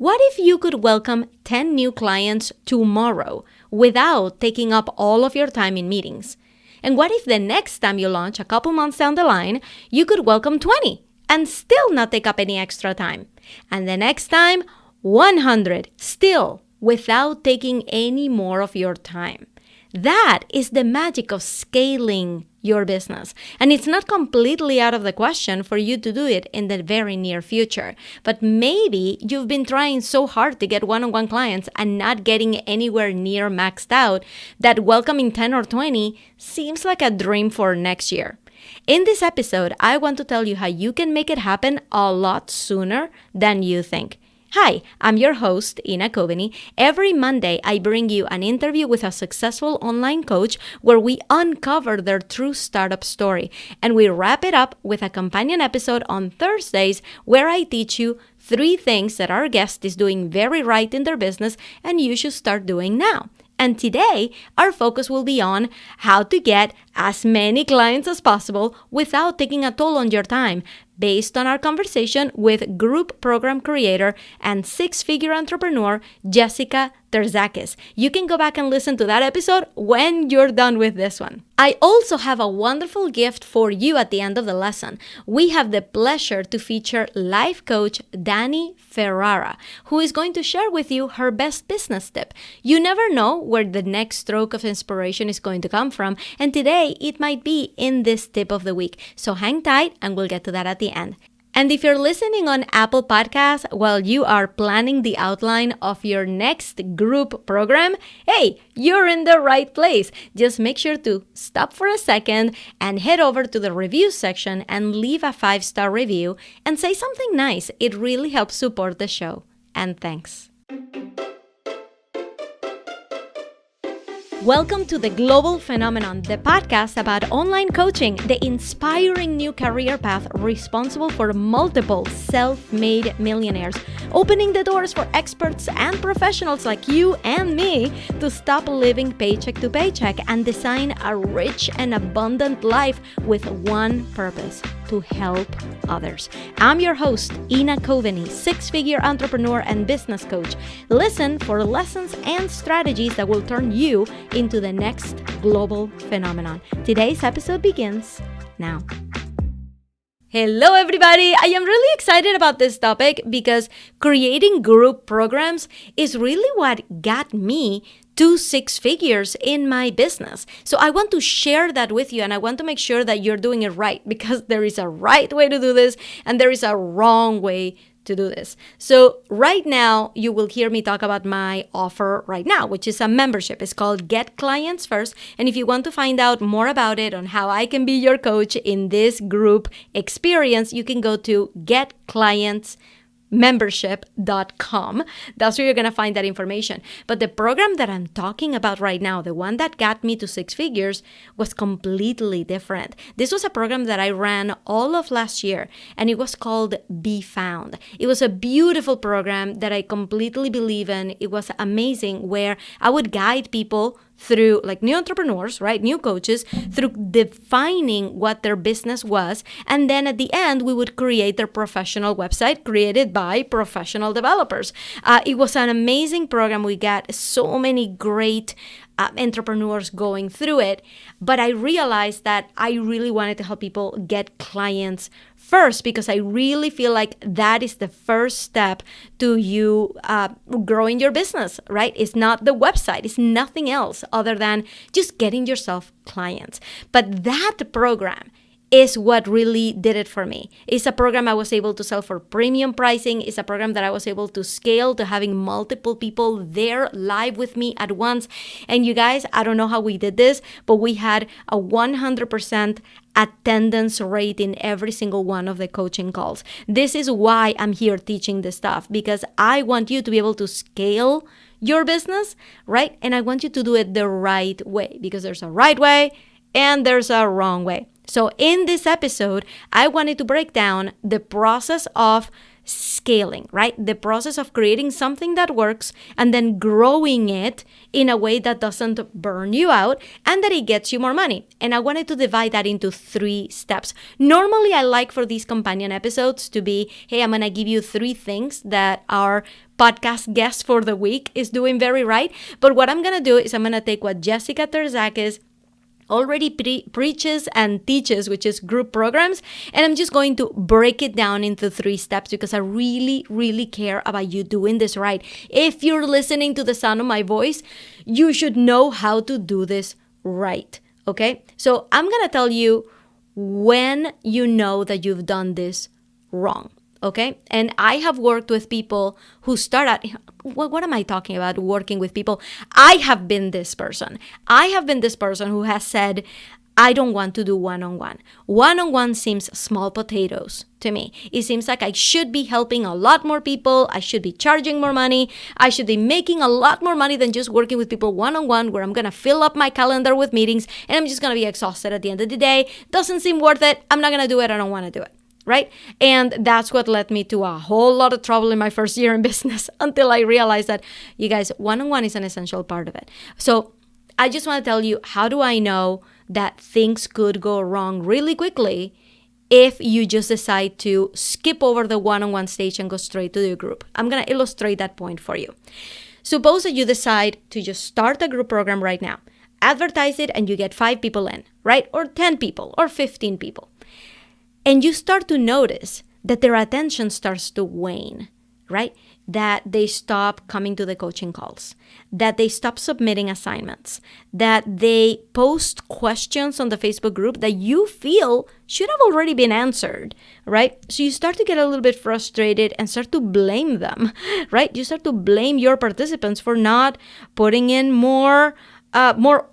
What if you could welcome 10 new clients tomorrow without taking up all of your time in meetings? And what if the next time you launch, a couple months down the line, you could welcome 20 and still not take up any extra time? And the next time, 100, still without taking any more of your time. That is the magic of scaling your business. And it's not completely out of the question for you to do it in the very near future. But maybe you've been trying so hard to get one-on-one clients and not getting anywhere near maxed out that welcoming 10 or 20 seems like a dream for next year. In this episode, I want to tell you how you can make it happen a lot sooner than you think. Hi, I'm your host, Ina Coveney. Every Monday, I bring you an interview with a successful online coach where we uncover their true startup story. And we wrap it up with a companion episode on Thursdays where I teach you 3 things that our guest is doing very right in their business and you should start doing now. And today, our focus will be on how to get as many clients as possible without taking a toll on your time, based on our conversation with group program creator and 6-figure entrepreneur, Jessica Terzakis. You can go back and listen to that episode when you're done with this one. I also have a wonderful gift for you at the end of the lesson. We have the pleasure to feature life coach Dani Ferrara, who is going to share with you her best business tip. You never know where the next stroke of inspiration is going to come from, and today it might be in this tip of the week. So hang tight and we'll get to that at the end. And if you're listening on Apple Podcasts while you are planning the outline of your next group program, hey, you're in the right place. Just make sure to stop for a second and head over to the review section and leave a 5-star review and say something nice. It really helps support the show. And thanks. Welcome to The Global Phenomenon, the podcast about online coaching, the inspiring new career path responsible for multiple self-made millionaires, opening the doors for experts and professionals like you and me to stop living paycheck to paycheck and design a rich and abundant life with one purpose: to help others. I'm your host, Ina Coveney, 6-figure entrepreneur and business coach. Listen for lessons and strategies that will turn you into the next global phenomenon. Today's episode begins now. Hello, everybody. I am really excited about this topic because creating group programs is really what got me to 6 figures in my business. So I want to share that with you, and I want to make sure that you're doing it right, because there is a right way to do this and there is a wrong way to do this. So right now, you will hear me talk about my offer right now, which is a membership. It's called Get Clients First. And if you want to find out more about it, on how I can be your coach in this group experience, you can go to getclientsmembership.com. That's where you're going to find that information. But the program that I'm talking about right now, the one that got me to 6 figures, was completely different. This was a program that I ran all of last year, and it was called Be Found. It was a beautiful program that I completely believe in. It was amazing, where I would guide people through, like, new entrepreneurs, right? New coaches, through defining what their business was. And then at the end, we would create their professional website created by professional developers. It was an amazing program. We got so many great entrepreneurs going through it. But I realized that I really wanted to help people get clients first, because I really feel like that is the first step to you growing your business, right? It's not the website. It's nothing else other than just getting yourself clients. But that program is what really did it for me. It's a program I was able to sell for premium pricing. It's a program that I was able to scale to having multiple people there live with me at once. And you guys, I don't know how we did this, but we had a 100% attendance rate in every single one of the coaching calls. This is why I'm here teaching this stuff, because I want you to be able to scale your business, right? And I want you to do it the right way, because there's a right way and there's a wrong way. So in this episode, I wanted to break down the process of scaling, right? The process of creating something that works and then growing it in a way that doesn't burn you out and that it gets you more money. And I wanted to divide that into 3 steps. Normally, I like for these companion episodes to be, hey, I'm going to give you 3 things that our podcast guest for the week is doing very right. But what I'm going to do is I'm going to take what Jessica Terzakis already preaches and teaches, which is group programs, and I'm just going to break it down into 3 steps because I really, really care about you doing this right. If you're listening to the sound of my voice, you should know how to do this right, okay? So I'm going to tell you when you know that you've done this wrong. Okay. And I have worked with people who start out, what am I talking about? Working with people. I have been this person. I have been this person who has said, I don't want to do one-on-one. One-on-one seems small potatoes to me. It seems like I should be helping a lot more people. I should be charging more money. I should be making a lot more money than just working with people one-on-one, where I'm going to fill up my calendar with meetings and I'm just going to be exhausted at the end of the day. Doesn't seem worth it. I'm not going to do it. I don't want to do it. Right? And that's what led me to a whole lot of trouble in my first year in business until I realized that, you guys, one-on-one is an essential part of it. So I just want to tell you, how do I know that things could go wrong really quickly if you just decide to skip over the one-on-one stage and go straight to the group? I'm going to illustrate that point for you. Suppose that you decide to just start a group program right now, advertise it, and you get 5 people in, right? Or 10 people or 15 people. And you start to notice that their attention starts to wane, right? That they stop coming to the coaching calls, that they stop submitting assignments, that they post questions on the Facebook group that you feel should have already been answered, right? So you start to get a little bit frustrated and start to blame them, right? You start to blame your participants for not putting in more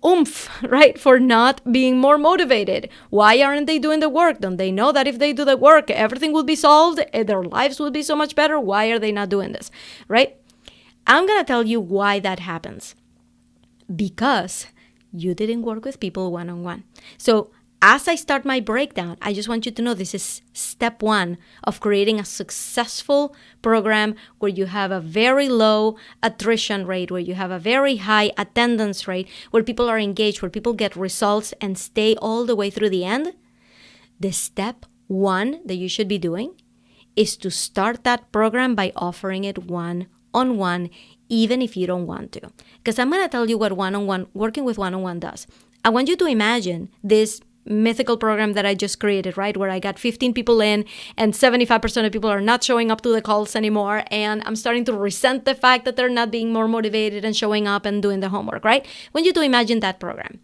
oomph, right? For not being more motivated. Why aren't they doing the work? Don't they know that if they do the work, everything will be solved? Their lives will be so much better. Why are they not doing this, right? I'm going to tell you why that happens. Because you didn't work with people one-on-one. So as I start my breakdown, I just want you to know this is step 1 of creating a successful program where you have a very low attrition rate, where you have a very high attendance rate, where people are engaged, where people get results and stay all the way through the end. The step 1 that you should be doing is to start that program by offering it one-on-one, even if you don't want to. Because I'm going to tell you what working with one-on-one does. I want you to imagine this mythical program that I just created, right? Where I got 15 people in and 75% of people are not showing up to the calls anymore. And I'm starting to resent the fact that they're not being more motivated and showing up and doing the homework, right? I want you to imagine that program.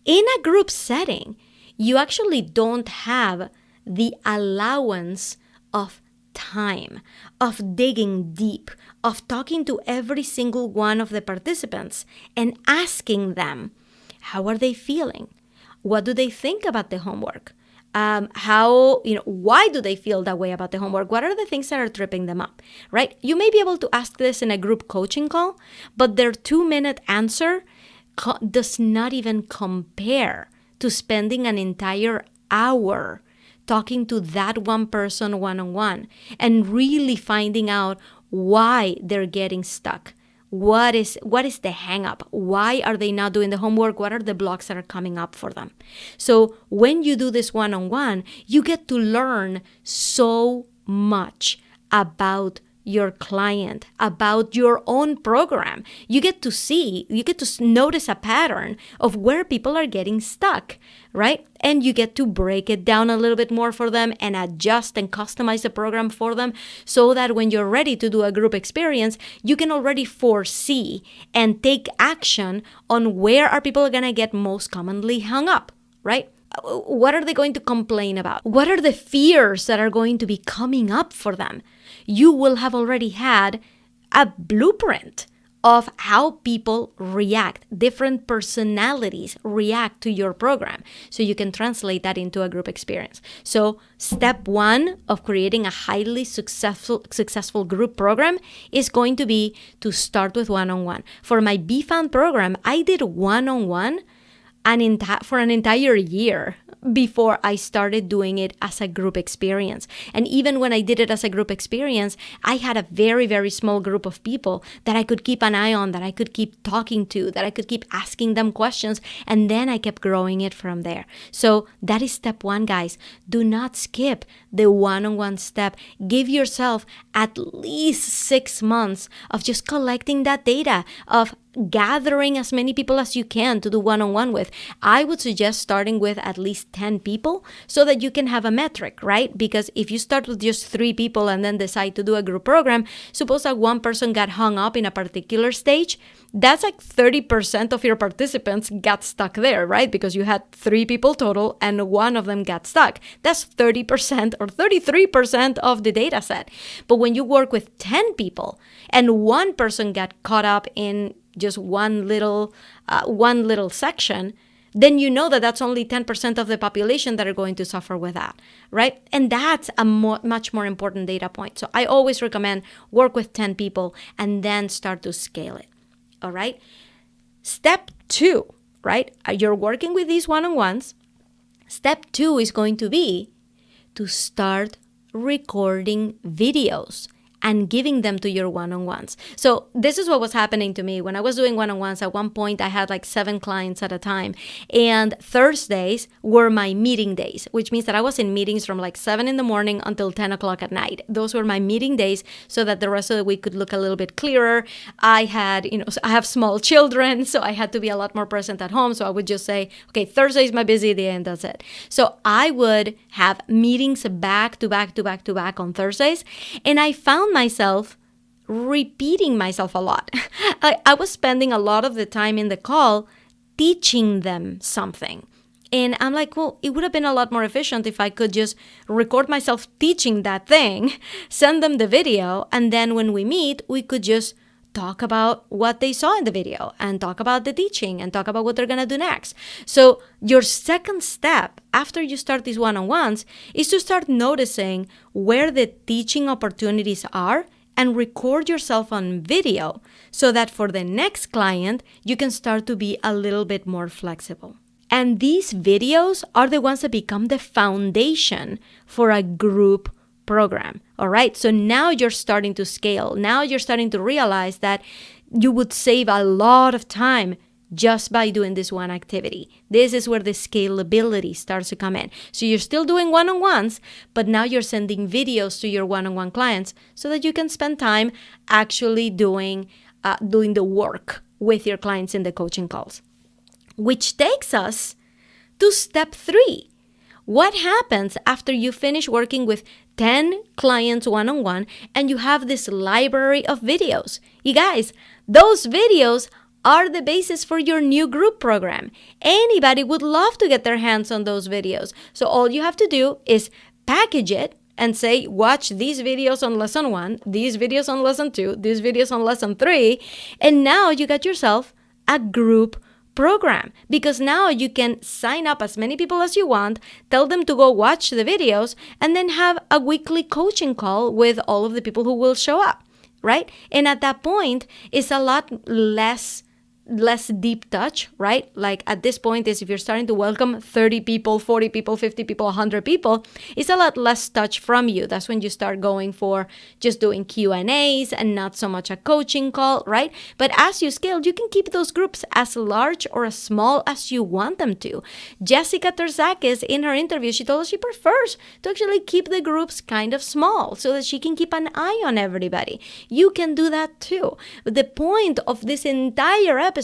In a group setting, you actually don't have the allowance of time, of digging deep, of talking to every single one of the participants and asking them, how are they feeling? What do they think about the homework? Why do they feel that way about the homework? What are the things that are tripping them up, right? You may be able to ask this in a group coaching call, but their 2-minute answer does not even compare to spending an entire hour talking to that one person one-on-one and really finding out why they're getting stuck. What is the hang up? Why are they not doing the homework? What are the blocks that are coming up for them? So when you do this one-on-one, you get to learn so much about your client, about your own program. You get to notice a pattern of where people are getting stuck, right? And you get to break it down a little bit more for them and adjust and customize the program for them so that when you're ready to do a group experience, you can already foresee and take action on where are people going to get most commonly hung up, right? What are they going to complain about? What are the fears that are going to be coming up for them? You will have already had a blueprint of how people react, different personalities react to your program. So you can translate that into a group experience. So step 1 of creating a highly successful group program is going to be to start with one-on-one. For my BFound program, I did one-on-one for an entire year before I started doing it as a group experience. And even when I did it as a group experience, I had a very, very small group of people that I could keep an eye on, that I could keep talking to, that I could keep asking them questions. And then I kept growing it from there. So that is step one, guys. Do not skip the one-on-one step. Give yourself at least 6 months of just collecting that data, of gathering as many people as you can to do one-on-one with. I would suggest starting with at least 10 people so that you can have a metric, right? Because if you start with just 3 people and then decide to do a group program, suppose that one person got hung up in a particular stage, that's like 30% of your participants got stuck there, right? Because you had 3 people total and one of them got stuck. That's 30% or 33% of the data set. But when you work with 10 people and one person got caught up in just one little section, then you know that that's only 10% of the population that are going to suffer with that, right? And that's a much more important data point. So I always recommend work with 10 people and then start to scale it, all right? Step 2, right? You're working with these one-on-ones. Step 2 is going to be to start recording videos and giving them to your one-on-ones. So this is what was happening to me when I was doing one-on-ones. At one point, I had like 7 clients at a time. And Thursdays were my meeting days, which means that I was in meetings from like 7 in the morning until 10 o'clock at night. Those were my meeting days so that the rest of the week could look a little bit clearer. I have small children, so I had to be a lot more present at home. So I would just say, okay, Thursday is my busy day and that's it. So I would have meetings back to back to back to back on Thursdays. And I found myself repeating myself a lot. I was spending a lot of the time in the call teaching them something. And I'm like, well, it would have been a lot more efficient if I could just record myself teaching that thing, send them the video, and then when we meet, we could just talk about what they saw in the video and talk about the teaching and talk about what they're going to do next. So your second step after you start these one-on-ones is to start noticing where the teaching opportunities are and record yourself on video so that for the next client, you can start to be a little bit more flexible. And these videos are the ones that become the foundation for a group program. All right. So now you're starting to scale. Now you're starting to realize that you would save a lot of time just by doing this one activity. This is where the scalability starts to come in. So you're still doing one-on-ones, but now you're sending videos to your one-on-one clients so that you can spend time actually doing the work with your clients in the coaching calls. Which takes us to step 3. What happens after you finish working with 10 clients one-on-one and you have this library of videos? You guys, those videos are the basis for your new group program. Anybody would love to get their hands on those videos. So all you have to do is package it and say, watch these videos on lesson 1, these videos on lesson 2, these videos on lesson 3, and now you got yourself a group program, because now you can sign up as many people as you want, tell them to go watch the videos, and then have a weekly coaching call with all of the people who will show up, right? And at that point, it's a lot less deep touch, right? Like at this point is if you're starting to welcome 30 people, 40 people, 50 people, 100 people, it's a lot less touch from you. That's when you start going for just doing Q&As and not so much a coaching call, right? But as you scale, you can keep those groups as large or as small as you want them to. Jessica Terzakis, in her interview, she told us she prefers to actually keep the groups kind of small so that she can keep an eye on everybody. You can do that too. But the point of this entire episode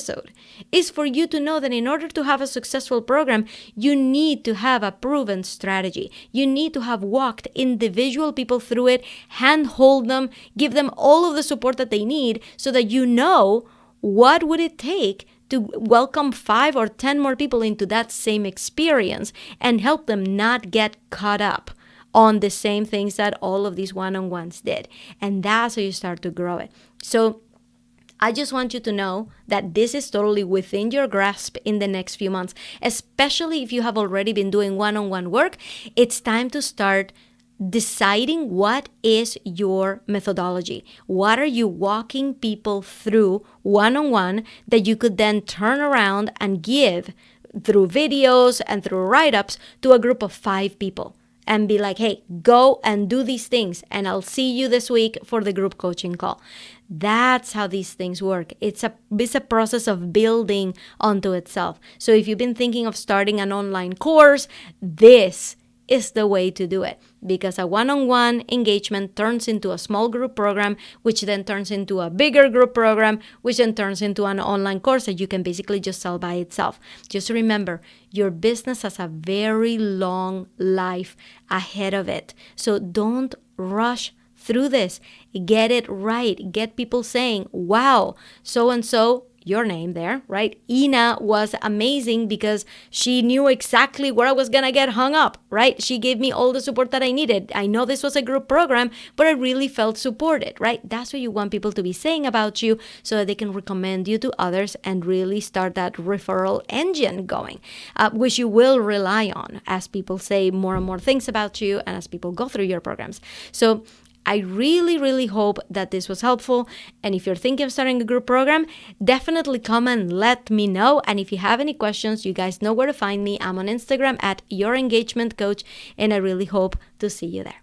is for you to know that in order to have a successful program, you need to have a proven strategy. You need to have walked individual people through it, handhold them, give them all of the support that they need so that you know what would it take to welcome 5 or 10 more people into that same experience and help them not get caught up on the same things that all of these one-on-ones did. And that's how you start to grow it. So I just want you to know that this is totally within your grasp in the next few months, especially if you have already been doing one-on-one work. It's time to start deciding what is your methodology. What are you walking people through one-on-one that you could then turn around and give through videos and through write-ups to a group of 5 people and be like, hey, go and do these things, and I'll see you this week for the group coaching call. That's how these things work. It's a process of building onto itself. So if you've been thinking of starting an online course, this is the way to do it, because a one-on-one engagement turns into a small group program, which then turns into a bigger group program, which then turns into an online course that you can basically just sell by itself. Just remember, your business has a very long life ahead of it. So don't rush through this. Get it right. Get people saying, wow, so-and-so, your name there, right? Ina was amazing because she knew exactly where I was going to get hung up, right? She gave me all the support that I needed. I know this was a group program, but I really felt supported, right? That's what you want people to be saying about you so that they can recommend you to others and really start that referral engine going, which you will rely on as people say more and more things about you and as people go through your programs. So I really, really hope that this was helpful. And if you're thinking of starting a group program, definitely come and let me know. And if you have any questions, you guys know where to find me. I'm on Instagram at Your Engagement Coach, and I really hope to see you there.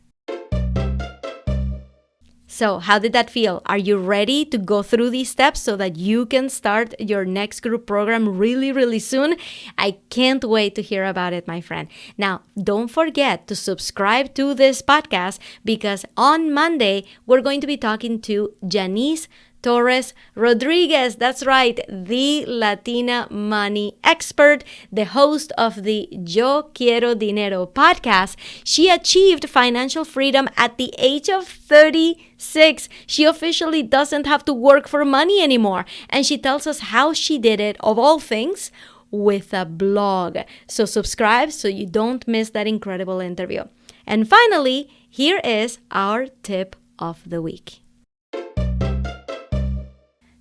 So how did that feel? Are you ready to go through these steps so that you can start your next group program really, really soon? I can't wait to hear about it, my friend. Now, don't forget to subscribe to this podcast, because on Monday, we're going to be talking to Janice Torres Rodriguez. That's right, the Latina money expert, the host of the Yo Quiero Dinero podcast. She achieved financial freedom at the age of 36. She officially doesn't have to work for money anymore. And she tells us how she did it, of all things, with a blog. So subscribe so you don't miss that incredible interview. And finally, here is our tip of the week.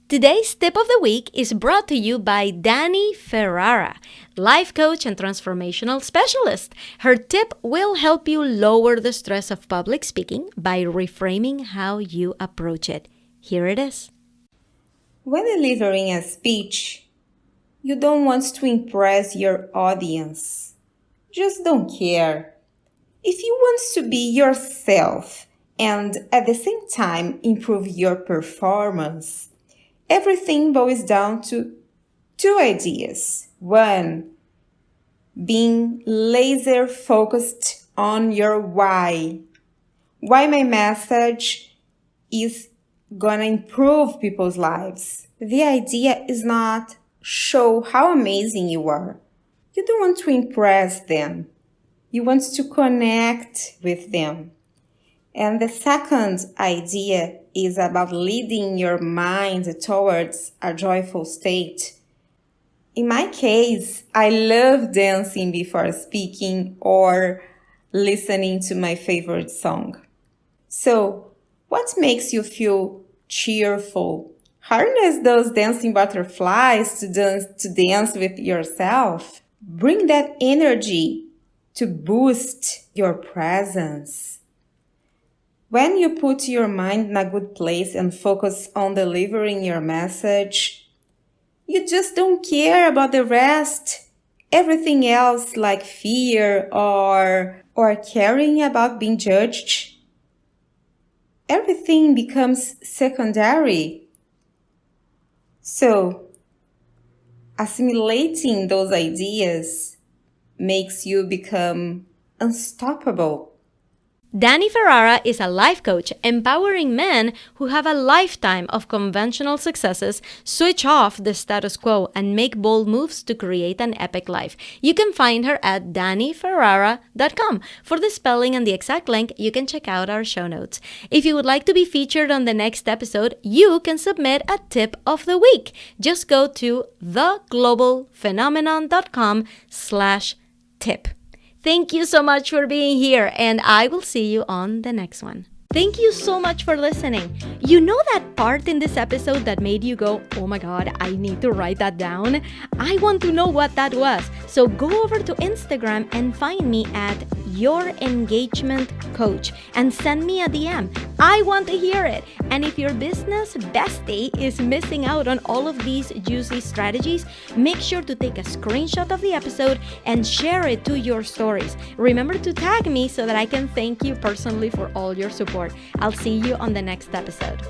Today's tip of the week is brought to you by Dani Ferrara, life coach and transformational specialist. Her tip will help you lower the stress of public speaking by reframing how you approach it. Here it is. When delivering a speech, you don't want to impress your audience. Just don't care. If you want to be yourself and at the same time improve your performance, everything boils down to 2 ideas. 1, being laser focused on your why. Why my message is gonna improve people's lives. The idea is not show how amazing you are. You don't want to impress them. You want to connect with them. And the second idea is about leading your mind towards a joyful state. In my case, I love dancing before speaking or listening to my favorite song. So, what makes you feel cheerful? Harness those dancing butterflies to dance with yourself. Bring that energy to boost your presence. When you put your mind in a good place and focus on delivering your message, you just don't care about the rest. Everything else like fear or caring about being judged, everything becomes secondary. So, assimilating those ideas makes you become unstoppable. Dani Ferrara is a life coach empowering men who have a lifetime of conventional successes switch off the status quo and make bold moves to create an epic life. You can find her at daniferrara.com. For the spelling and the exact link, you can check out our show notes. If you would like to be featured on the next episode, you can submit a tip of the week. Just go to theglobalphenomenon.com/tip. Thank you so much for being here, and I will see you on the next one. Thank you so much for listening. You know that part in this episode that made you go, oh my God, I need to write that down? I want to know what that was. So go over to Instagram and find me at your engagement coach and send me a DM. I want to hear it. And if your business bestie is missing out on all of these juicy strategies, make sure to take a screenshot of the episode and share it to your stories. Remember to tag me so that I can thank you personally for all your support. I'll see you on the next episode.